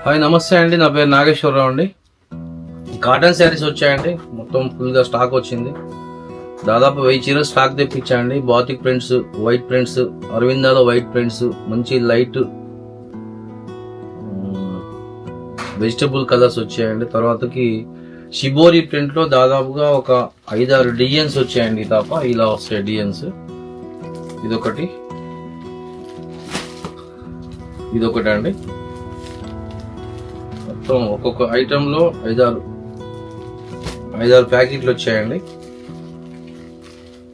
Hi నమస్తే అండి, నా పేరు నాగేశ్వరరావు అండి. కాటన్ శారీస్ వచ్చాయండి, మొత్తం ఫుల్గా స్టాక్ వచ్చింది. దాదాపు 1000 చీరలు స్టాక్ తెప్పించాయండి. బాతిక్ ప్రింట్స్, వైట్ ప్రింట్స్, అరవిందాలో వైట్ ప్రింట్స్, మంచి లైట్ వెజిటబుల్ కలర్స్ వచ్చాయండి. తర్వాతకి షిబోరి ప్రింట్లో దాదాపుగా ఒక 5-6 డిజైన్స్ వచ్చాయండి. తప్ప ఇలా వస్తాయి డిజైన్స్. ఇదొకటి అండి. మొత్తం ఒక్కొక్క ఐటెంలో 5-6 ప్యాకెట్లు వచ్చాయండి.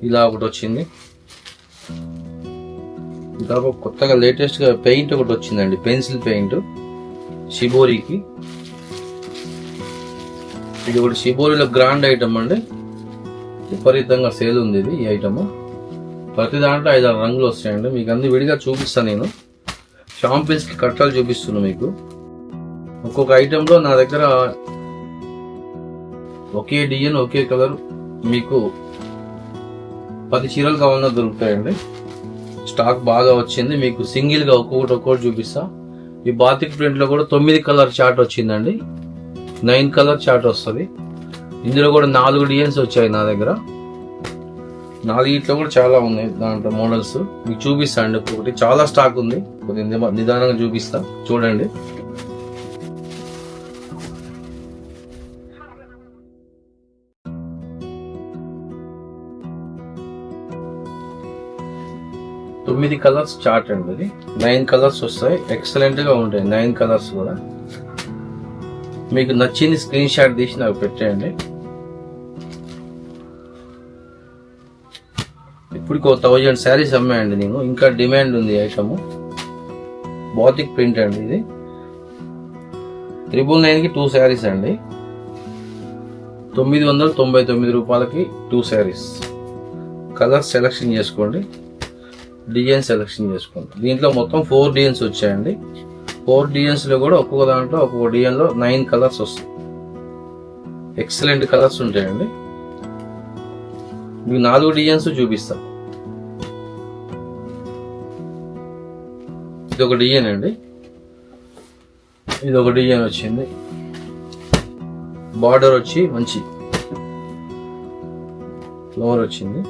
ఇలా ఒకటి వచ్చింది. ఇంకా కొత్తగా లేటెస్ట్గా పెయింట్ ఒకటి వచ్చిందండి, పెన్సిల్ పెయింట్ షిబోరికి. ఇది ఒకటి షిబోరిలో గ్రాండ్ ఐటమ్ అండి, విపరీతంగా సేల్ ఉంది ఇది. ఈ ఐటమ్ ప్రతి దాంట్లో 5-6 రంగులు వస్తాయండి. మీకు అన్ని విడిగా చూపిస్తాను నేను. షాంపిల్స్కి కట్టాలు చూపిస్తున్నాను మీకు. ఒక్కొక్క ఐటెంలో నా దగ్గర ఒకే డిజైన్, ఒకే కలర్ మీకు 10 చీరలు కావాలన్నా దొరుకుతాయండి. స్టాక్ బాగా వచ్చింది. మీకు సింగిల్గా ఒక్కొక్కటి చూపిస్తా. ఈ బాతిక్ ప్రింట్లో కూడా 9 కలర్ చార్ట్ వచ్చిందండి. 9 కలర్ చార్ట్ వస్తుంది. ఇందులో కూడా 4 డిజైన్స్ వచ్చాయి నా దగ్గర. 4 కూడా చాలా ఉన్నాయి దాంట్లో మోడల్స్. మీకు చూపిస్తా అండి ఒక్కొక్కటి. చాలా స్టాక్ ఉంది, కొద్దిగా నిదానంగా చూపిస్తా, చూడండి. తొమ్మిది కలర్స్ చార్ట్ అండి ఇది. 9 కలర్స్ వస్తాయి, ఎక్సలెంట్ గా ఉంటాయి 9 కలర్స్ కూడా. మీకు నచ్చింది స్క్రీన్ షాట్ తీసి నాకు పెట్టేయండి. ఇప్పటికి 1000 శారీస్ అమ్మాయండి నేను. ఇంకా డిమాండ్ ఉంది ఐటమ్. బాతిక్ ప్రింట్ అండి ఇది. 999కి 2 శారీస్ అండి. 999 రూపాయలకి 2 శారీస్. కలర్ సెలెక్షన్ చేసుకోండి, డిజైన్ సెలెక్షన్ చేసుకోండి. దీంట్లో మొత్తం 4 డిజైన్స్ వచ్చాయండి. 4 డిజైన్స్ లో కూడా ఒక్కొక్క దాంట్లో ఒక్కొక్క డిజైన్ లో 9 కలర్స్ వస్తాయి. ఎక్సలెంట్ కలర్స్ ఉంటాయండి. మీకు 4 డిజైన్స్ చూపిస్తాం. ఇది ఒక డిజైన్ అండి. ఇది ఒక డిజైన్ వచ్చింది. బార్డర్ వచ్చి మంచి ఫ్లవర్ వచ్చింది.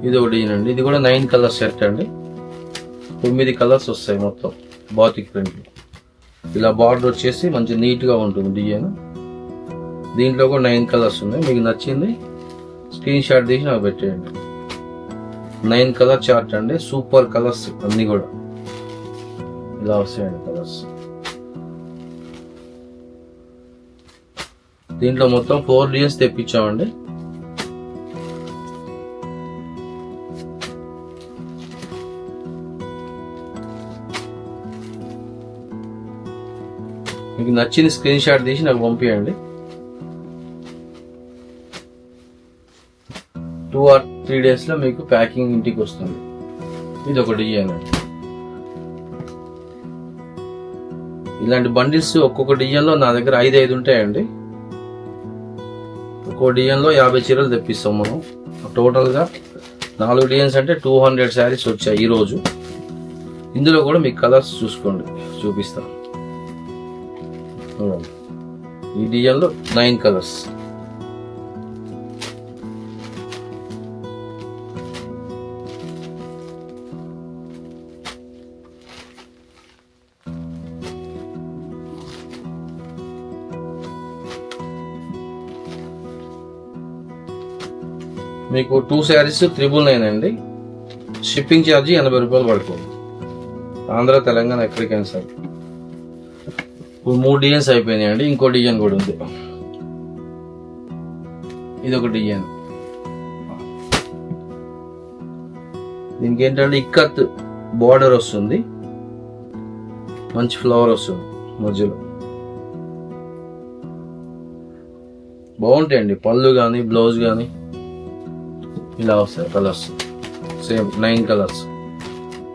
ఇది ఒక డిజైన్ అండి. ఇది కూడా 9 కలర్స్ సెట్ అండి. 9 కలర్స్ వస్తాయి మొత్తం బాతిక్ ప్రింట్. ఇలా బార్డర్ వచ్చేసి మంచి నీట్ గా ఉంటుంది డిజైన్. దీంట్లో కూడా 9 కలర్స్ ఉన్నాయి. మీకు నచ్చింది స్క్రీన్ షాట్ తీసి నాకు పెట్టేయండి. 9 కలర్ చార్ట్ అండి. సూపర్ కలర్స్ అన్ని కూడా ఇలా వస్తాయండి కలర్స్. దీంట్లో మొత్తం 4 డిజైన్స్ తెప్పించామండి. మీకు నచ్చింది స్క్రీన్ షాట్ తీసి నాకు పంపించండి. 2 or 3 days లో మీకు ప్యాకింగ్ ఇంటికి వస్తుంది. ఇది ఒక డిజైన్ అండి. ఇలాంటి బండిల్స్ ఒక్కొక్క డిజైన్ లో నా దగ్గర 5 ఉంటాయండి. ఒక్కొక్క డిజైన్ లో 50 చీరలు తెప్పిస్తాం మనం. టోటల్ గా 4 డిజైన్స్ అంటే 200 శారీస్ వచ్చాయి ఈ రోజు. ఇందులో కూడా మీకు కలర్స్ చూసుకోండి, చూపిస్తాను. ఈ డిజైన్ లో 9 కలర్స్. మీకు 2 శారీస్ 999 అండి. షిప్పింగ్ ఛార్జీ 80 రూపాయలు పడుతుంది. ఆంధ్ర, తెలంగాణ ఎక్కడికైనా సరే. ఇప్పుడు 3 డిజైన్స్ అయిపోయినాయండి. ఇంకో డిజైన్ కూడా ఉంది. ఇది ఒక డిజైన్. దీనికి ఏంటంటే ఇక్కత్ బార్డర్ వస్తుంది, మంచి ఫ్లవర్ వస్తుంది మధ్యలో. బాగుంటాయండి పళ్ళు కానీ బ్లౌజ్ కానీ. ఇలా వస్తాయి కలర్స్, సేమ్ 9 కలర్స్.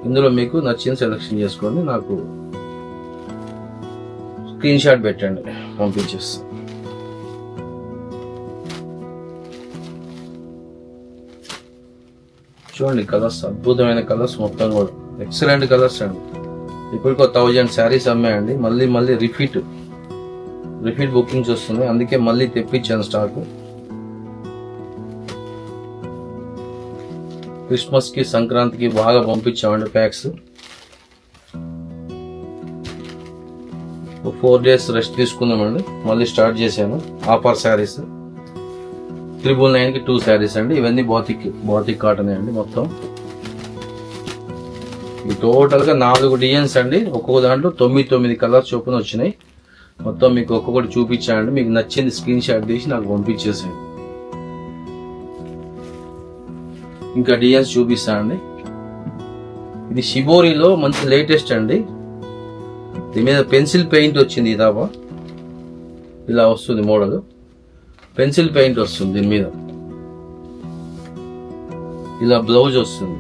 ఇందులో మీకు నచ్చిన సెలెక్షన్ చేసుకోండి, నాకు స్క్రీన్ షాట్ పెట్టండి, పంపించేస్తాను. చూడండి కలర్స్, అద్భుతమైన కలర్స్ మొత్తం కూడా. ఎక్సలెంట్ కలర్స్ అండి. ఇప్పటికో 1000 శారీస్ అమ్మాయండి. మళ్ళీ రిపీట్ బుకింగ్స్ వస్తున్నాయి, అందుకే మళ్ళీ తెప్పించాను స్టాక్. క్రిస్మస్ కి సంక్రాంతికి బాగా పంపించామండి ప్యాక్స్. 4 days రెస్ట్ తీసుకుందామండి, మళ్ళీ స్టార్ట్ చేశాను. ఆఫర్ శారీస్ 999కి 2 శారీస్ అండి. ఇవన్నీ బాతిక్ కాటన్ అండి. మొత్తం ఈ టోటల్గా 4 డిజైన్స్ అండి. ఒక్కొక్క దాంట్లో 9 కలర్స్ చొప్పున వచ్చినాయి. మొత్తం మీకు ఒక్కొక్కటి చూపించానండి. మీకు నచ్చింది స్క్రీన్ షాట్ తీసి నాకు పంపించేసేయండి. ఇంకా డిజైన్స్ చూపిస్తానండి. ఇది షిబోరిలో మంచి లేటెస్ట్ అండి. దీని మీద పెన్సిల్ పెయింట్ వచ్చింది. ఇదాబా ఇలా వస్తుంది మోడల్. పెన్సిల్ పెయింట్ వస్తుంది దీని మీద. ఇలా బ్లౌజ్ వస్తుంది.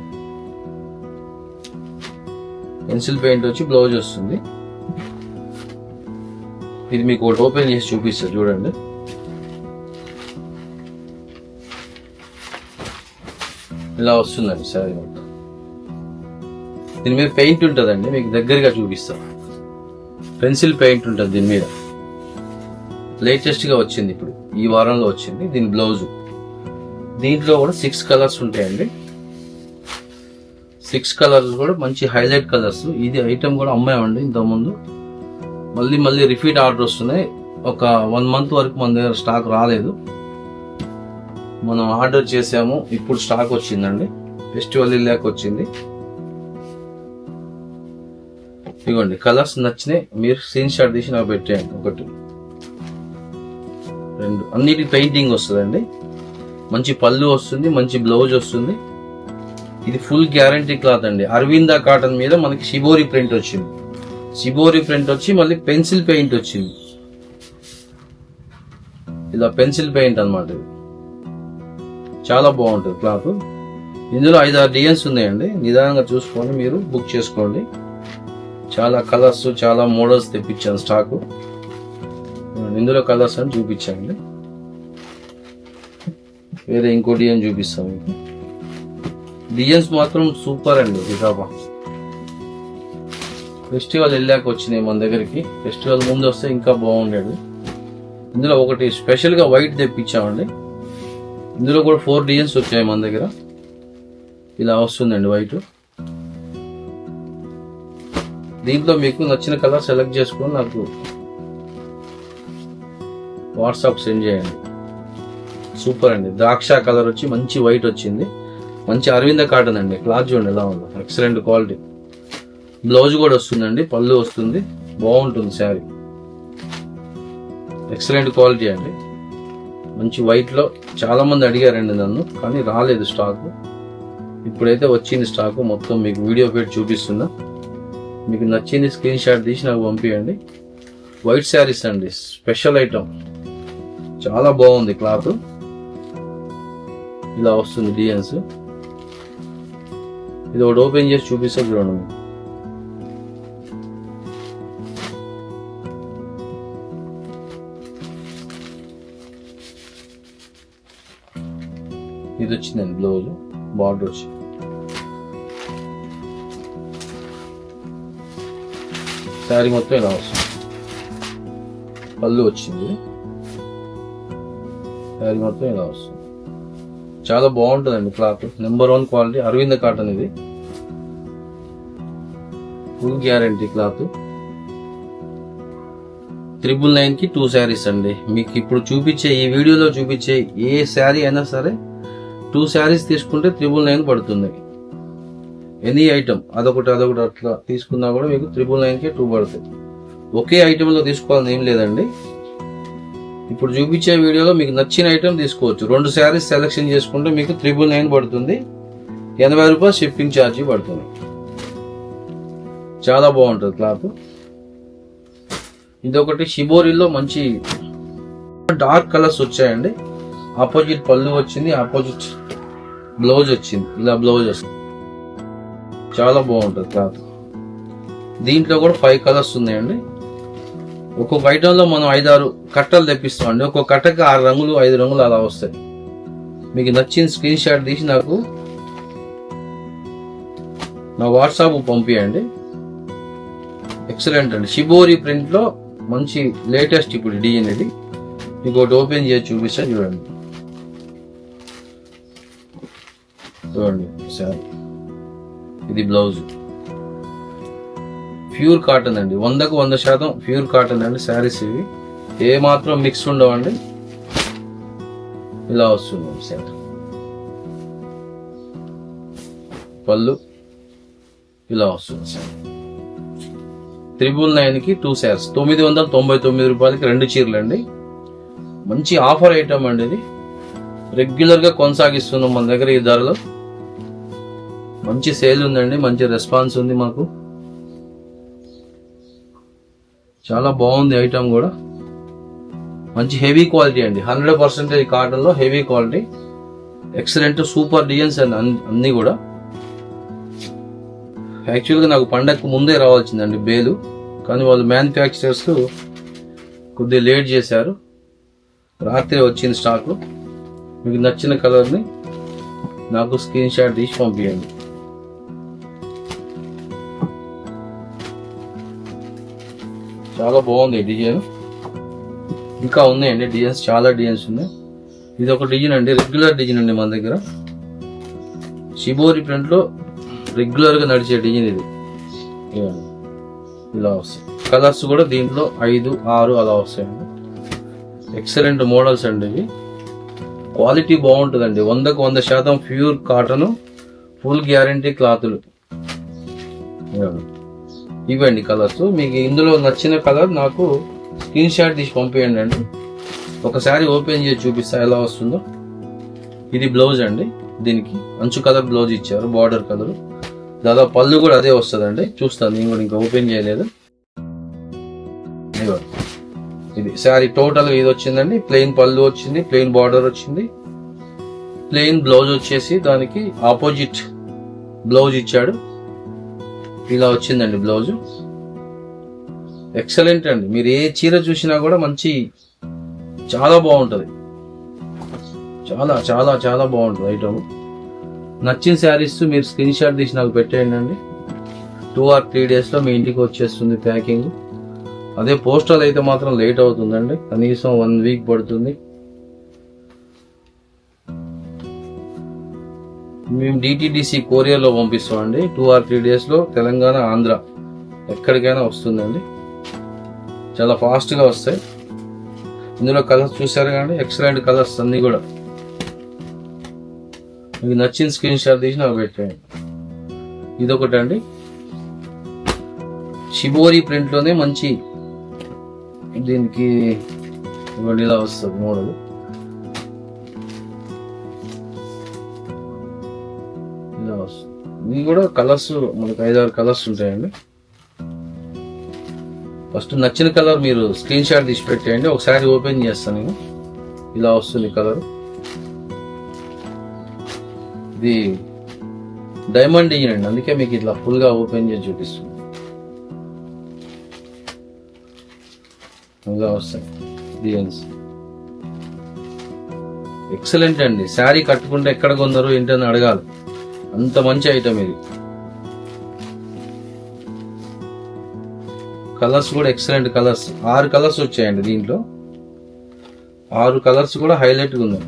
పెన్సిల్ పెయింట్ వచ్చి బ్లౌజ్ వస్తుంది. ఇది మీకు ఒకటి ఓపెన్ చేసి చూపిస్తా చూడండి. ఇలా వస్తుందండి సారీ మొత్తం. దీని మీద పెయింట్ ఉంటుందండి, మీకు దగ్గరగా చూపిస్తా. పెన్సిల్ పెయింట్ ఉంటుంది దీని మీద. లేటెస్ట్ గా వచ్చింది, ఇప్పుడు ఈ వారంలో వచ్చింది. దీని బ్లౌజ్. దీంట్లో కూడా 6 కలర్స్ ఉంటాయండి. 6 కలర్స్ కూడా మంచి హైలైట్ కలర్స్. ఇది ఐటమ్ కూడా అమ్మాయండి ఇంతకుముందు. మళ్ళీ రిపీట్ ఆర్డర్ వస్తున్నాయి. ఒక 1 month వరకు మన దగ్గర స్టాక్ రాలేదు. మనం ఆర్డర్ చేసాము, ఇప్పుడు స్టాక్ వచ్చిందండి. ఫెస్టివల్ వెళ్ళాక వచ్చింది. ఇదిగోండి కలర్స్ నచ్చినాయి, మీరు స్క్రీన్ షాట్ తీసి నాకు పెట్టేయండి. 1 2 అన్నిటి పెయింటింగ్ వస్తుందండి. మంచి పళ్ళు వస్తుంది, మంచి బ్లౌజ్ వస్తుంది. ఇది ఫుల్ గ్యారంటీ క్లాత్ అండి. అరవిందా కాటన్ మీద మనకి షిబోరి ప్రింట్ వచ్చింది. షిబోరి ప్రింట్ వచ్చి మళ్ళీ పెన్సిల్ పెయింట్ వచ్చింది. ఇలా పెన్సిల్ పెయింట్ అన్నమాట. ఇది చాలా బాగుంటుంది క్లాత్. ఇందులో 5-6 డిజైన్స్ ఉన్నాయండి. నిదానంగా చూసుకొని మీరు బుక్ చేసుకోండి. చాలా కలర్స్, చాలా మోడల్స్ తెప్పించాను స్టాకు. ఇందులో కలర్స్ అని చూపించండి. వేరే ఇంకో డిజైన్ చూపిస్తాం మీకు. డిజైన్స్ మాత్రం సూపర్ అండి. ఇదాబా ఫెస్టివల్ వెళ్ళాక వచ్చినాయి మన దగ్గరికి. ఫెస్టివల్ ముందు వస్తే ఇంకా బాగుండేది. ఇందులో ఒకటి స్పెషల్గా వైట్ తెప్పించామండి. ఇందులో కూడా 4 డిజైన్స్ వచ్చాయి మన దగ్గర. ఇలా వస్తుందండి వైట్. దీంట్లో మీకు నచ్చిన కలర్ సెలెక్ట్ చేసుకొని నాకు వాట్సాప్ సెండ్ చేయండి. సూపర్ అండి. ద్రాక్ష కలర్ వచ్చి మంచి వైట్ వచ్చింది. మంచి అరవింద కాటన్ అండి. క్లాత్ చూడండి ఎలా ఉందో, ఎక్సలెంట్ క్వాలిటీ. బ్లౌజ్ కూడా వస్తుందండి, పళ్ళు వస్తుంది, బాగుంటుంది శారీ. ఎక్సలెంట్ క్వాలిటీ అండి. మంచి వైట్ లో చాలా మంది అడిగారండి నన్ను, కానీ రాలేదు స్టాక్. ఇప్పుడైతే వచ్చింది స్టాక్. మొత్తం మీకు వీడియో పెట్టి చూపిస్తున్నా. మీకు నచ్చింది స్క్రీన్ షాట్ తీసి నాకు పంపించండి. వైట్ శారీస్ అండి, స్పెషల్ ఐటమ్. చాలా బాగుంది క్లాత్. ఇలా వస్తుంది డిజైన్స్. ఇది ఒకటి ఓపెన్ చేసి చూపిస్తా చూడండి. ఇది వచ్చిందండి బ్లౌజ్, బార్డర్ వచ్చి. శారీ మొత్తం ఇలా వస్తుంది. పళ్ళు వచ్చింది. శారీ మొత్తం ఇలా వస్తుంది. చాలా బాగుంటుందండి cloth. Number 1 quality Aravinda cotton. ఇది ఫుల్ గ్యారంటీ క్లాత్. 999కి 2 శారీస్ అండి. మీకు ఇప్పుడు చూపించే ఈ వీడియోలో చూపించే ఏ శారీ అయినా సరే 2 శారీస్ తీసుకుంటే 999 పడుతుంది. ఎనీ ఐటమ్ అదొకటి అట్లా తీసుకున్నా కూడా మీకు 999కి 2 పడుతుంది. ఒకే ఐటెంలో తీసుకోవాలని ఏం లేదండి. ఇప్పుడు చూపించే వీడియోలో మీకు నచ్చిన ఐటమ్ తీసుకోవచ్చు. 2 శారీస్ సెలెక్షన్ చేసుకుంటే మీకు 999 పడుతుంది. 80 రూపాయలు షిప్పింగ్ ఛార్జీ పడుతుంది. చాలా బాగుంటుంది క్లాత్. ఇదొకటి షిబోరిలో మంచి డార్క్ కలర్స్ వచ్చాయండి. ఆపోజిట్ పళ్ళు వచ్చింది, ఆపోజిట్ బ్లౌజ్ వచ్చింది. ఇలా బ్లౌజ్ వస్తుంది. చాలా బాగుంటుంది క్లాత్. దీంట్లో కూడా 5 కలర్స్ ఉన్నాయండి. ఒక్కొక్క ఐటంలో మనం 5-6 కట్టలు తెప్పిస్తామండి. ఒక్కొక్క కట్టకి 6 రంగులు 5 రంగులు అలా వస్తాయి. మీకు నచ్చిన స్క్రీన్ షాట్ తీసి నాకు నా వాట్సాప్ పంపియండి. ఎక్సలెంట్ అండి. షిబోరి ప్రింట్లో మంచి లేటెస్ట్ ఇప్పుడు డిజైన్ ఇది. మీకు ఒకటి ఓపెన్ చేసి చూపిస్తా చూడండి. చూడండి సార్, ఇది బ్లౌజ్ ప్యూర్ కాటన్ అండి. 100కు 100% ప్యూర్ కాటన్ అండి. శారీస్ ఇవి ఏ మాత్రం మిక్స్ ఉండవండి. ఇలా వస్తుంది సార్. పళ్ళు ఇలా వస్తుంది సార్. 999కి 2 శారీస్, 999 రూపాయలకి 2 చీరలు అండి. మంచి ఆఫర్ ఐటమ్ అండి. ఇది రెగ్యులర్ గా కొనసాగిస్తున్నాం మన దగ్గర ఈ ధరలో. మంచి సేల్ ఉందండి, మంచి రెస్పాన్స్ ఉంది మాకు. చాలా బాగుంది ఐటమ్ కూడా. మంచి హెవీ క్వాలిటీ అండి. 100% కాటన్ లో heavy quality. Excellent super designs అండి అన్ని కూడా. యాక్చువల్గా నాకు పండగకు ముందే రావాల్సిందండి బేలు, కానీ వాళ్ళు మ్యానుఫ్యాక్చరర్స్ కొద్దిగా లేట్ చేశారు. రాత్రి వచ్చింది స్టాక్. మీకు నచ్చిన కలర్ని నాకు స్క్రీన్ షాట్ తీసి పంపించండి. చాలా బాగుంది డిజైన్. ఇంకా ఉన్నాయండి డిజైన్స్, చాలా డిజైన్స్ ఉన్నాయి. ఇది ఒక డిజైన్ అండి, రెగ్యులర్ డిజైన్ అండి మన దగ్గర. షిబోరి ప్రింట్ లో రెగ్యులర్ గా నడిచే డిజైన్ ఇది. ఇలా వస్తాయి కలర్స్ కూడా దీంట్లో 5, 6 అలా వస్తాయండి. ఎక్సలెంట్ మోడల్స్ అండి ఇవి. క్వాలిటీ బాగుంటుందండి. 100కు 100% ప్యూర్ కాటన్, ఫుల్ గ్యారంటీ క్లాతులు ఇవ్వండి కలర్స్. మీకు ఇందులో నచ్చిన కలర్ నాకు స్క్రీన్ షాట్ తీసి పంపించండి అండి. ఒకసారి ఓపెన్ చేసి చూపిస్తా ఎలా వస్తుందో. ఇది బ్లౌజ్ అండి. దీనికి అంచు కలర్ బ్లౌజ్ ఇచ్చారు, బార్డర్ కలర్. దాదాపు పళ్ళు కూడా అదే వస్తుందండి. చూస్తాను, నేను కూడా ఇంకా ఓపెన్ చేయలేదు. ఇది శారీ టోటల్ ఇది వచ్చిందండి. ప్లెయిన్ పళ్ళు వచ్చింది, ప్లెయిన్ బార్డర్ వచ్చింది, ప్లెయిన్ బ్లౌజ్ వచ్చేసి దానికి ఆపోజిట్ బ్లౌజ్ ఇచ్చాడు. ఇలా వచ్చిందండి బ్లౌజ్. ఎక్సలెంట్ అండి. మీరు ఏ చీర చూసినా కూడా మంచి, చాలా బాగుంటుంది. చాలా చాలా చాలా బాగుంటుంది ఐటమ్. నచ్చిన శారీస్ మీరు స్క్రీన్ షాట్ తీసి నాకు పెట్టేయండి అండి. 2 or 3 days మీ ఇంటికి వచ్చేస్తుంది ప్యాకింగ్. అదే పోస్టల్ అయితే మాత్రం లేట్ అవుతుందండి, కనీసం 1 week పడుతుంది. మేము DTDC కొరియర్లో పంపిస్తామండి. 2 or 3 days తెలంగాణ, ఆంధ్ర ఎక్కడికైనా వస్తుందండి. చాలా ఫాస్ట్గా వస్తాయి. ఇందులో కలర్స్ చూసారు కానీ ఎక్సలెంట్ కలర్స్ అన్నీ కూడా. మీకు నచ్చిన స్క్రీన్ షాట్ తీసి నాకు పెట్టండి. ఇదొకటి అండి, షిబోరి ప్రింట్లోనే మంచి, దీనికి ఇలా వస్తుంది మోడల్. ఇలా వస్తుంది. ఇది కూడా కలర్స్ మనకు 5-6 కలర్స్ ఉంటాయండి. ఫస్ట్ నచ్చిన కలర్ మీరు స్క్రీన్ షాట్ తీసి పెట్టేయండి. ఒకసారి ఓపెన్ చేస్తాను నేను. ఇలా వస్తుంది కలర్. ఇది డైమండ్ డిజైన్ అండి, అందుకే మీకు ఇట్లా ఫుల్ గా ఓపెన్ చేసి చూపిస్తుంది. ఇలా వస్తాయి డిజైన్స్. ఎక్సలెంట్ అండి. శారీ కట్టుకుంటే ఎక్కడ కొందరు ఏంటని అడగాలి, అంత మంచి ఐటమ్ ఇది. కలర్స్ కూడా ఎక్సలెంట్ కలర్స్. 6 కలర్స్ వచ్చాయండి దీంట్లో. 6 కలర్స్ కూడా హైలైట్గా ఉన్నాయి.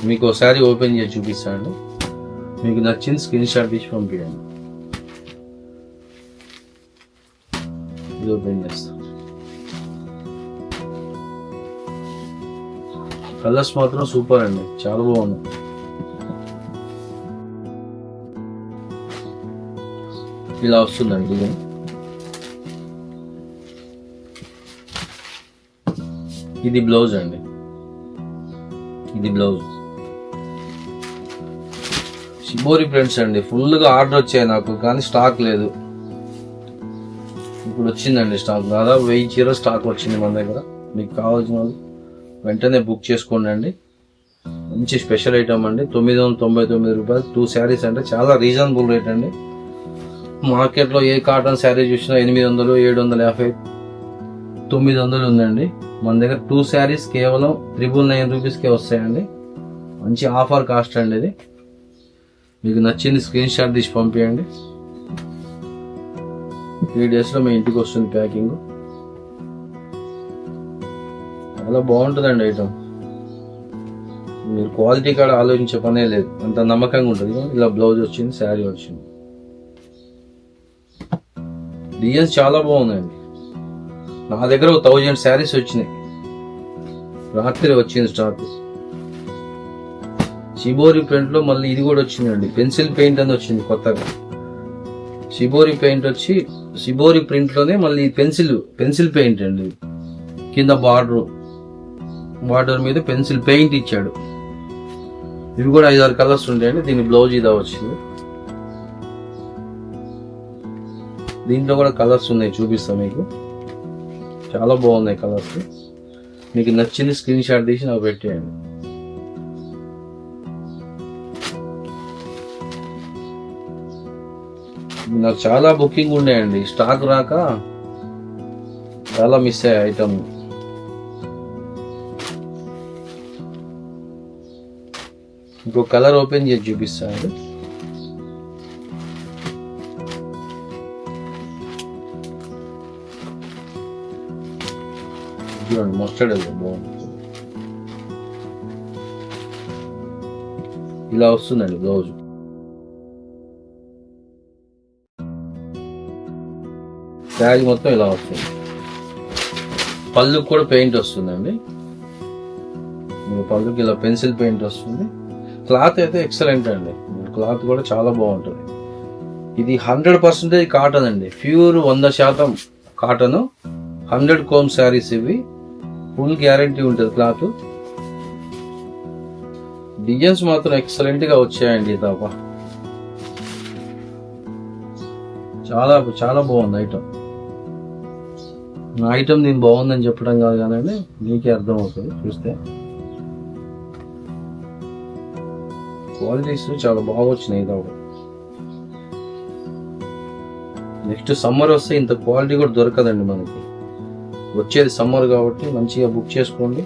మీకు ఒకసారి ఓపెన్ చేసి చూపిస్తాను. మీకు నచ్చింది స్క్రీన్ షాట్ తీసి పంపించండి. ఇది ఓపెన్ చేస్తాను. కలర్స్ మాత్రం సూపర్ అండి, చాలా బాగుంది. ఇలా వస్తుందండి డిజైన్. ఇది బ్లౌజ్ అండి. ఇది బ్లౌజ్. షిబోరి ప్రింట్స్ అండి. ఫుల్గా ఆర్డర్ వచ్చాయి నాకు, కానీ స్టాక్ లేదు. ఇప్పుడు వచ్చిందండి స్టాక్. దాదాపు 1000 చీర స్టాక్ వచ్చింది మన దగ్గర. మీకు కావాల్సిన వాళ్ళు వెంటనే బుక్ చేసుకోండి అండి. మంచి స్పెషల్ ఐటమ్ అండి. 999 రూపాయలు 2 శారీస్ అంటే చాలా రీజనబుల్ రేట్ అండి. మార్కెట్లో ఏ కాటన్ శారీ చూసినా 800, 750, 900 ఉందండి. మన దగ్గర 2 శారీస్ కేవలం 999 రూపీస్కే వస్తాయండి. మంచి ఆఫర్ కాస్ట్ అండి ఇది. మీకు నచ్చింది స్క్రీన్ షాట్ తీసి పంపించండి. 3 డేస్లో మీ ఇంటికి వస్తుంది ప్యాకింగ్. చాలా బాగుంటుందండి ఐటమ్. మీరు క్వాలిటీ కాడ ఆలోచించే పనే లేదు, అంత నమ్మకంగా ఉంటుంది. ఇలా బ్లౌజ్ వచ్చింది, శారీ వచ్చింది. డిజైన్స్ చాలా బాగున్నాయండి. నా దగ్గర 1000 శారీస్ వచ్చినాయి. రాత్రి వచ్చింది స్టాక్. షిబోరి ప్రింట్ లో మళ్ళీ ఇది కూడా వచ్చిందండి. పెన్సిల్ పెయింట్ అని వచ్చింది కొత్తగా. షిబోరి పెయింట్ వచ్చి షిబోరి ప్రింట్ లోనే మళ్ళీ పెన్సిల్ పెయింట్ అండి. కింద బార్డర్ మీద పెన్సిల్ పెయింట్ ఇచ్చాడు. ఇవి కూడా 5-6 కలర్స్ ఉంటాయండి. దీని బ్లౌజ్ ఇదా వచ్చింది. దీంట్లో కూడా కలర్స్ ఉన్నాయి, చూపిస్తాను మీకు. చాలా బాగున్నాయి కలర్స్. మీకు నచ్చింది స్క్రీన్ షాట్ తీసి నాకు పెట్టేయండి. నాకు చాలా బుకింగ్ ఉన్నాయండి, స్టాక్ రాక చాలా మిస్ అయ్యాయి ఐటమ్. ఇంకో కలర్ ఓపెన్ చేసి చూపిస్తాను. చూడండి, మస్టర్డ్ బాగుంటుంది. ఇలా వస్తుందండి బ్లౌజ్. శారీ మొత్తం ఇలా వస్తుంది. పళ్ళుకి కూడా పెయింట్ వస్తుందండి. పళ్ళుకి ఇలా పెన్సిల్ పెయింట్ వస్తుంది. క్లాత్ అయితే ఎక్సలెంట్ అండి. క్లాత్ కూడా చాలా బాగుంటుంది. ఇది 100% కాటన్ అండి. Pure 100% cotton. 100 కోమ్ శారీస్ ఇవి. ఫుల్ గ్యారంటీ ఉంటుంది క్లాత్. డిజైన్స్ మాత్రం ఎక్సలెంట్ గా వచ్చాయండి. తప్ప చాలా చాలా బాగుంది ఐటమ్. నా ఐటమ్ నేను బాగుందని చెప్పడం కాదు కానీ మీకే అర్థం అవుతుంది చూస్తే. క్వాలిటీస్ చాలా బాగా వచ్చినాయి. నెక్స్ట్ సమ్మర్ వస్తే ఇంత క్వాలిటీ కూడా దొరకదండి మనకి. వచ్చేది సమ్మర్ కాబట్టి మంచిగా బుక్ చేసుకోండి.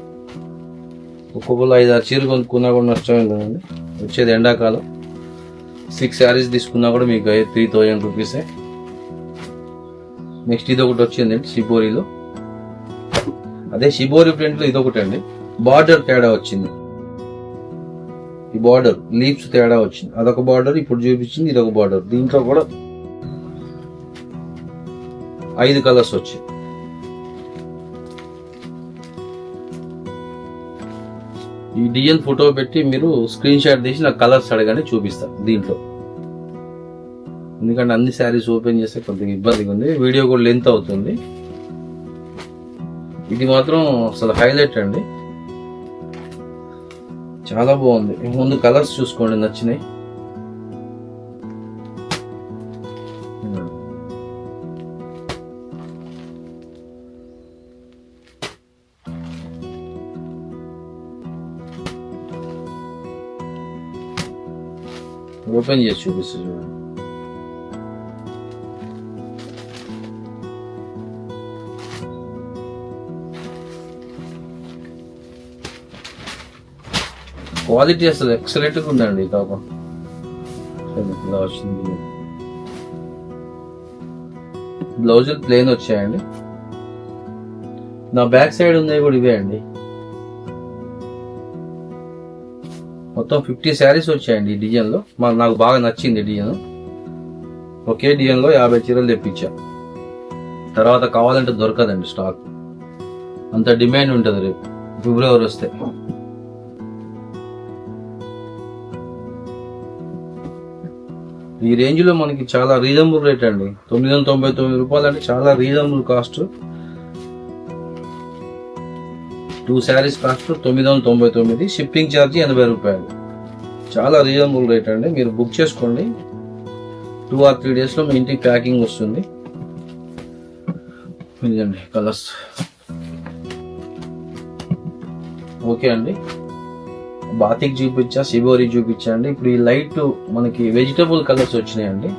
ఒక్కొక్కరు 5-6 చీరలు కొనుక్కున్నా కూడా నష్టమే కదండి. వచ్చేది ఎండాకాలం. 6 శారీస్ తీసుకున్నా కూడా మీకు 3000 రూపీసే. నెక్స్ట్ ఇది ఒకటి వచ్చిందండి షిబోరిలో. అదే షిబోరి ప్రింట్ లో ఇదొకటి అండి. బార్డర్ తేడా వచ్చింది. ఈ బార్డర్ లీవ్స్ తేడా వచ్చింది. అదొక బార్డర్ ఇప్పుడు చూపించింది, ఇదొక బార్డర్. దీంట్లో కూడా 5 కలర్స్ వచ్చాయి. ఈ డిజైన్ ఫోటో పెట్టి మీరు స్క్రీన్ షాట్ తీసి నాకు కలర్స్ అడగండి, చూపిస్తా దీంట్లో. ఎందుకంటే అన్ని శారీస్ ఓపెన్ చేస్తే కొద్దిగా ఇబ్బందిగా ఉంది, వీడియో కూడా లెంత్ అవుతుంది. ఇది మాత్రం అసలు హైలైట్ అండి. చాలా బాగుంది. ముందు కలర్స్ చూసుకోండి నచ్చినాయి. ఓపెన్ చేసి చూపిస్తా చూడండి. క్వాలిటీ అసలు ఎక్సలెంట్ గా ఉందండి. టాప్ ఇలా వచ్చింది. బ్లౌజులు ప్లెయిన్ వచ్చాయండి. నా బ్యాక్ సైడ్ ఉన్నాయి కూడా ఇవే అండి. మొత్తం 50 శారీస్ వచ్చాయండి ఈ డిజైన్ లో. నాకు బాగా నచ్చింది డిజైన్. ఒకే డిజైన్ లో 50 చీరలు తెప్పించా. తర్వాత కావాలంటే దొరకదండి స్టాక్, అంత డిమాండ్ ఉంటుంది రేపు ఫిబ్రవరి వస్తే. ఈ రేంజ్ లో మనకి చాలా రీజనబుల్ రేట్ అండి. 999 రూపాయలు అంటే చాలా reasonable cost. 2 saris cost 999. Shipping charge 80 రూపాయలు. చాలా రీజనబుల్ రేట్ అండి. మీరు బుక్ చేసుకోండి. 2 or 3 డేస్ లో మీ ఇంటికి ప్యాకింగ్ వస్తుంది. ఇదండి కలర్స్. ఓకే అండి, బాతిక్ చూపించా, షిబోరి చూపించండి. ఇప్పుడు ఈ లైట్ మనకి వెజిటబుల్ కలర్స్ వచ్చినాయండి.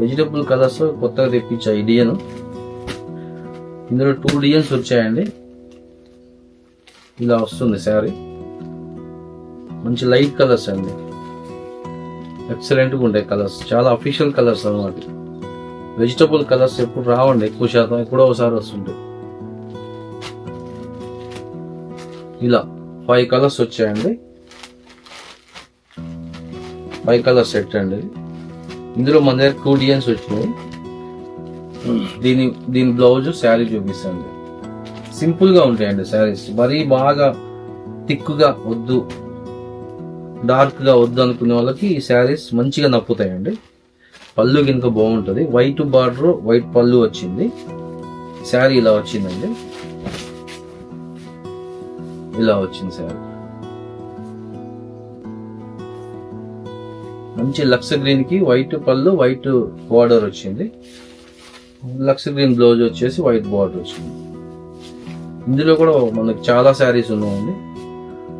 వెజిటబుల్ కలర్స్ కొత్తగా తెప్పించా ఈ డిజైన్. ఇందులో 2 డిజైన్స్ వచ్చాయండి. ఇలా వస్తుంది శారీ. మంచి లైట్ కలర్స్ అండి, ఎక్సలెంట్గా ఉంటాయి కలర్స్. చాలా అఫీషియల్ కలర్స్ అన్నమాట. వెజిటబుల్ కలర్స్ ఎప్పుడు రావండి, ఎక్కువ శాతం ఎప్పుడో ఒకసారి వస్తుంటాయి. ఇలా 5 కలర్స్ వచ్చాయండి. 5 కలర్ సెట్ అండి. ఇందులో మన దగ్గర 2 డిజైన్స్ వచ్చినాయి. దీని బ్లౌజ్ శారీ చూపిస్తాండి. సింపుల్ గా ఉంటాయండి శారీస్. మరీ బాగా థిక్గా వద్దు, డార్క్ గా వద్దు అనుకునే వాళ్ళకి ఈ శారీస్ మంచిగా నప్పుతాయండి. పళ్ళు కింద బాగుంటుంది. వైట్ బార్డర్, వైట్ పళ్ళు వచ్చింది. శారీ ఇలా వచ్చిందండి. ఇలా వచ్చింది శారీ. మంచి లక్స్ గ్రీన్ కి వైట్ పళ్ళు, వైట్ బార్డర్ వచ్చింది. లక్స్ గ్రీన్ బ్లౌజ్ వచ్చేసి వైట్ బార్డర్ వచ్చింది. ఇందులో కూడా మనకి చాలా శారీస్ ఉన్నాయండి.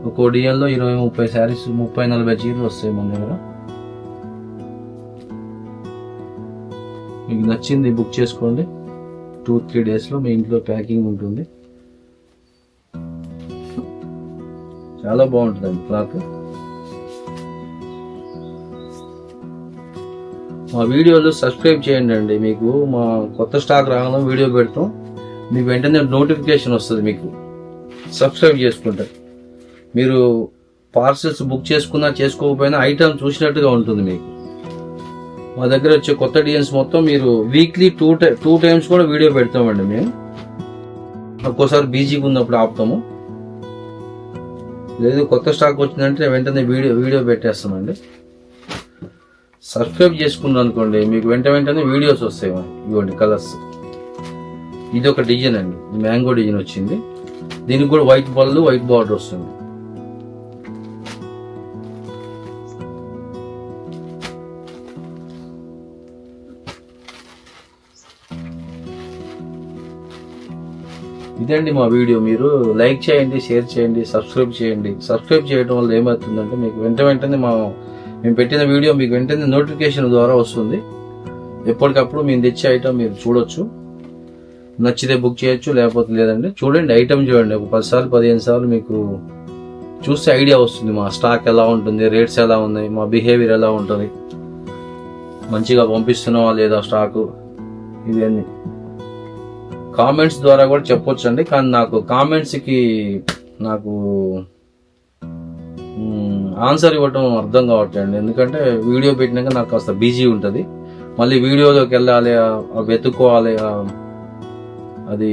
ఒక డిజైన్లో 20-30 శారీస్, 30-40 చీరలు వస్తాయి మన దగ్గర. మీకు నచ్చింది బుక్ చేసుకోండి. 2-3 డేస్లో మీ ఇంట్లో ప్యాకింగ్ ఉంటుంది. చాలా బాగుంటుందండి క్లాత్. మా వీడియోలు సబ్స్క్రైబ్ చేయండి అండి. మీకు మా కొత్త స్టాక్ రాగానే వీడియో పెడతాం, మీకు వెంటనే నోటిఫికేషన్ వస్తుంది. మీకు సబ్స్క్రైబ్ చేసుకుంటే మీరు పార్సెల్స్ బుక్ చేసుకున్నా చేసుకోకపోయినా ఐటమ్ చూసినట్టుగా ఉంటుంది మీకు. మా దగ్గర వచ్చే కొత్త డిజైన్స్ మొత్తం మీరు వీక్లీ 2 టైమ్స్ కూడా వీడియో పెడతామండి. మేము ఒక్కోసారి బిజీగా ఉన్నప్పుడు ఆపుతాము, లేదు కొత్త స్టాక్ వచ్చిందంటే వెంటనే వీడియో పెట్టేస్తామండి. సబ్స్క్రైబ్ చేసుకున్నాను అనుకోండి, మీకు వెంటనే వీడియోస్ వస్తాయి. ఇవ్వండి కలర్స్. ఇది ఒక డిజైన్ అండి, మ్యాంగో డిజైన్ వచ్చింది. దీనికి కూడా వైట్ పళ్ళు, వైట్ బార్డర్ వస్తుంది. ఇదండి మా వీడియో. మీరు లైక్ చేయండి, షేర్ చేయండి, సబ్స్క్రైబ్ చేయండి. సబ్స్క్రైబ్ చేయడం వల్ల ఏమవుతుందంటే మీకు వెంటనే మేము పెట్టిన వీడియో మీకు వెంటనే నోటిఫికేషన్ ద్వారా వస్తుంది. ఎప్పటికప్పుడు మేము తెచ్చే ఐటమ్ మీరు చూడొచ్చు. నచ్చితే బుక్ చేయొచ్చు, లేకపోతే లేదండి. చూడండి, ఐటమ్ చూడండి. ఒక 10 సార్లు 15 సార్లు మీకు చూస్తే ఐడియా వస్తుంది. మా స్టాక్ ఎలా ఉంటుంది, రేట్స్ ఎలా ఉన్నాయి, మా బిహేవియర్ ఎలా ఉంటుంది, మంచిగా పంపిస్తున్నావా లేదా స్టాకు, ఇవన్నీ కామెంట్స్ ద్వారా కూడా చెప్పొచ్చు అండి. కానీ నాకు కామెంట్స్కి నాకు ఆన్సర్ ఇవ్వటం అర్థం కావట్లేదు. ఎందుకంటే వీడియో పెట్టినాక నాకు కాస్త బిజీ ఉంటుంది. మళ్ళీ వీడియోలోకి వెళ్ళాలి, వెతుక్కోవాలి, అది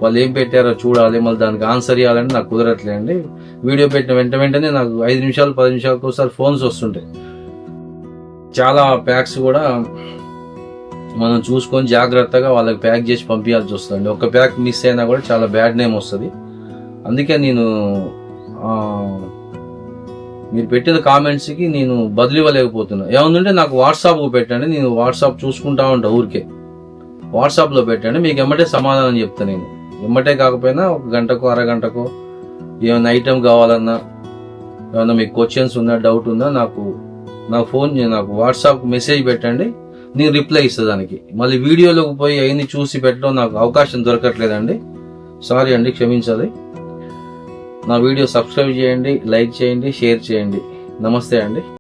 వాళ్ళు ఏం పెట్టారో చూడాలి, మళ్ళీ దానికి ఆన్సర్ ఇవ్వాలంటే నాకు కుదరట్లేదండి. వీడియో పెట్టిన వెంటనే నాకు 5 నిమిషాలు 10 నిమిషాలకు ఒకసారి ఫోన్స్ వస్తుంటాయి. చాలా ప్యాక్స్ కూడా మనం చూసుకొని జాగ్రత్తగా వాళ్ళకి ప్యాక్ చేసి పంపించాల్సి వస్తుంది. ఒక ప్యాక్ మిస్ అయినా కూడా చాలా బ్యాడ్ నేమ్ వస్తుంది. అందుకే నేను మీరు పెట్టిన కామెంట్స్కి నేను బదులు ఇవ్వలేకపోతున్నా. ఏముందంటే నాకు వాట్సాప్కు పెట్టండి, నేను వాట్సాప్ చూసుకుంటా ఉంటా. ఊరికే వాట్సాప్లో పెట్టండి, మీకు ఎమ్మటే సమాధానం చెప్తాను. నేను ఎమ్మటే కాకపోయినా ఒక గంటకో అరగంటకో ఏమైనా ఐటమ్ కావాలన్నా, ఏమైనా మీకు క్వశ్చన్స్ ఉన్నా, డౌట్ ఉందా, నాకు వాట్సాప్ మెసేజ్ పెట్టండి, నేను రిప్లై ఇస్తాను దానికి. మళ్ళీ వీడియోలోకి పోయి అవన్నీ చూసి పెట్టడం నాకు అవకాశం దొరకట్లేదండి. సారీ అండి, క్షమించాలి. నా వీడియో సబ్స్క్రైబ్ చేయండి, లైక్ చేయండి, షేర్ చేయండి. నమస్తే అండి.